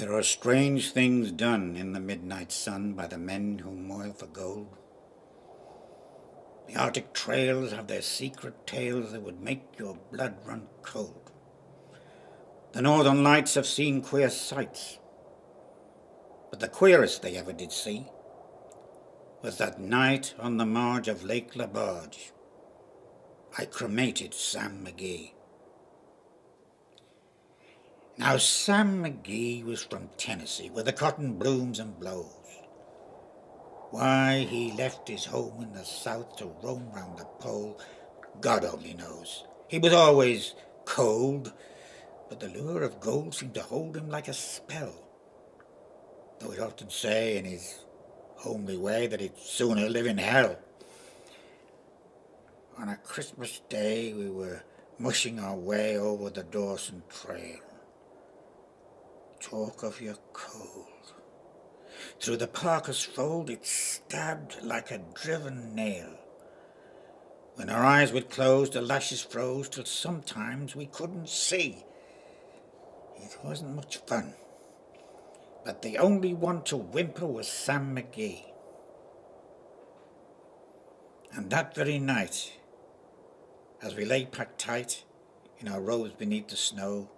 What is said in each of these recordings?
There are strange things done in the midnight sun by the men who moil for gold. The Arctic trails have their secret tales that would make your blood run cold. The Northern Lights have seen queer sights, but the queerest they ever did see was that night on the marge of Lake Labarge. I cremated Sam McGee. Now, Sam McGee was from Tennessee, where the cotton blooms and blows. Why he left his home in the South to roam round the pole, God only knows. He was always cold, but the lure of gold seemed to hold him like a spell, though he'd often say in his homely way that he'd sooner live in hell. On a Christmas day we were mushing our way over the Dawson Trail. Talk of your cold. Through the parka's fold it stabbed like a driven nail. When our eyes would close, the lashes froze till sometimes we couldn't see. It wasn't much fun, but the only one to whimper was Sam McGee. And that very night, as we lay packed tight in our robes beneath the snow,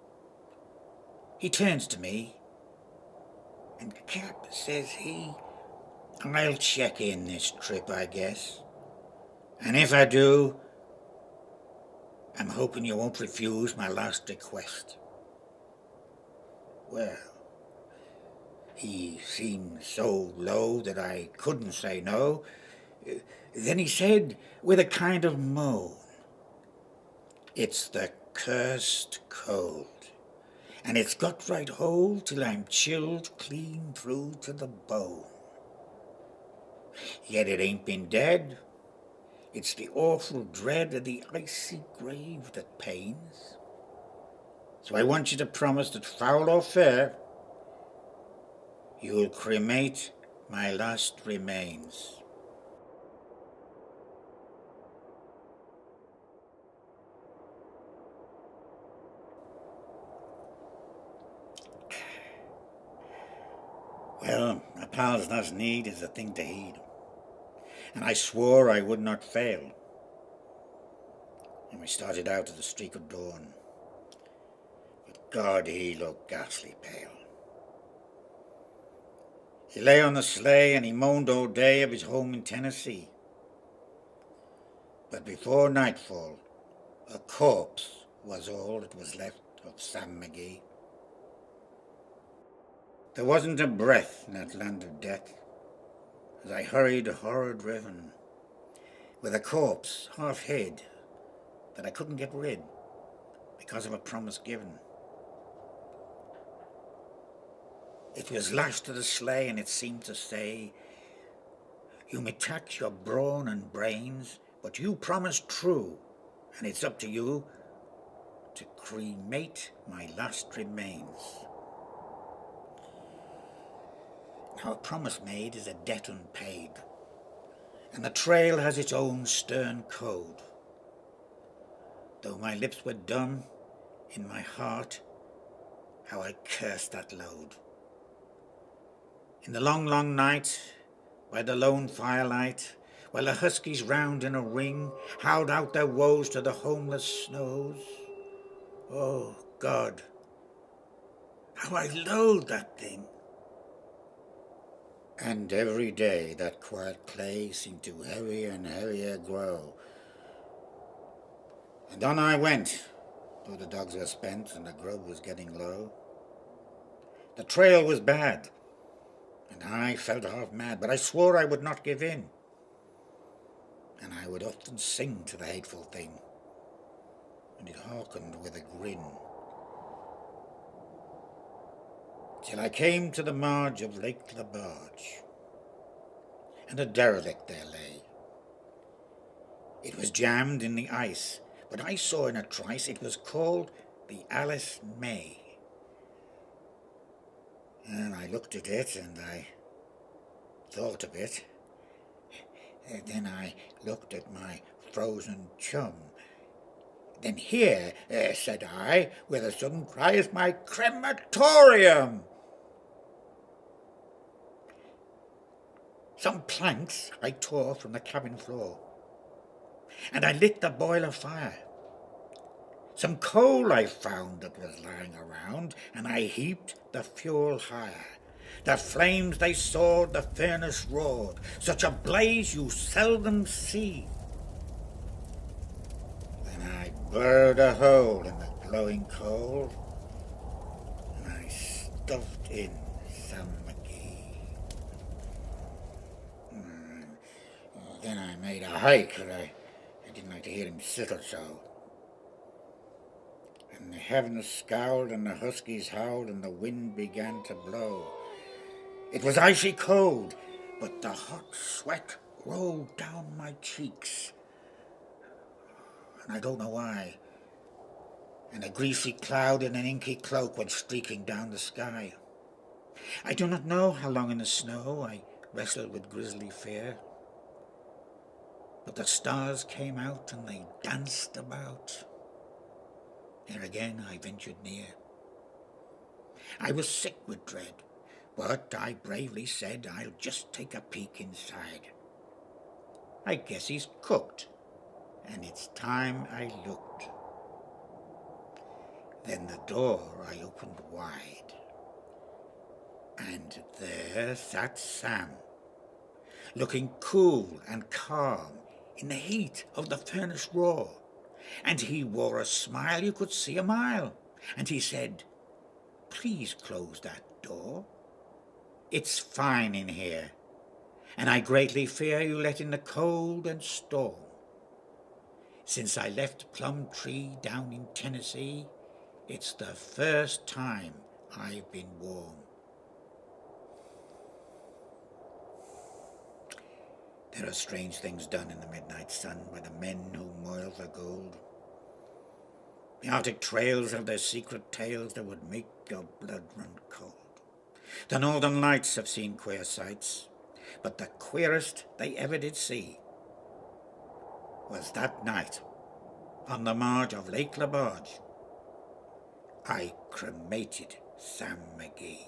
he turns to me, and Cap, says he, I'll check in this trip, I guess. And if I do, I'm hoping you won't refuse my last request. Well, he seemed so low that I couldn't say no. Then he said with a kind of moan, "It's the cursed cold, and it's got right hold till I'm chilled clean through to the bone. Yet it ain't been dead. It's the awful dread of the icy grave that pains. So I want you to promise that, foul or fair, you'll cremate my last remains." Well, a pal's last need is a thing to heed, and I swore I would not fail. And we started out at the streak of dawn, but God, he looked ghastly pale. He lay on the sleigh and he moaned all day of his home in Tennessee. But before nightfall, a corpse was all that was left of Sam McGee. There wasn't a breath in that land of death as I hurried horror-driven, with a corpse half hid that I couldn't get rid because of a promise given. It was lashed to the sleigh and it seemed to say, "You may tax your brawn and brains, but you promised true, and it's up to you to cremate my last remains." Now, a promise made is a debt unpaid, and the trail has its own stern code. Though my lips were dumb, in my heart, how I cursed that load. In the long, long night, by the lone firelight, while the huskies round in a ring howled out their woes to the homeless snows, oh, God, how I loathed that thing. And every day that quiet clay seemed to heavier and heavier grow. And on I went, though the dogs were spent and the grub was getting low. The trail was bad, and I felt half mad, but I swore I would not give in. And I would often sing to the hateful thing, and it hearkened with a grin. Till I came to the marge of Lake Labarge, and a derelict there lay. It was jammed in the ice, but I saw in a trice it was called the Alice May. And I looked at it, and I thought of it. And then I looked at my frozen chum. "Then here," said I, with a sudden cry, "is my crematorium!" Some planks I tore from the cabin floor, and I lit the boiler fire. Some coal I found that was lying around, and I heaped the fuel higher. The flames they soared, the furnace roared, such a blaze you seldom see. Then I burrowed a hole in the glowing coal, and I stuffed in Sam McGee. Then I made a hike, and I didn't like to hear him sickle so. And the heavens scowled, and the huskies howled, and the wind began to blow. It was icy cold, but the hot sweat rolled down my cheeks. And I don't know why. And a greasy cloud in an inky cloak went streaking down the sky. I do not know how long in the snow I wrestled with grisly fear. But the stars came out and they danced about. There again I ventured near. I was sick with dread, but I bravely said I'll just take a peek inside. I guess he's cooked, and it's time I looked. Then the door I opened wide, and there sat Sam, looking cool and calm in the heat of the furnace roar. And he wore a smile you could see a mile. And he said, "Please close that door. It's fine in here, and I greatly fear you let in the cold and storm. Since I left Plumtree down in Tennessee, it's the first time I've been warm." There are strange things done in the midnight sun by the men who moil for gold. The Arctic trails have their secret tales that would make your blood run cold. The Northern Lights have seen queer sights, but the queerest they ever did see was that night on the marge of Lake Labarge. I cremated Sam McGee.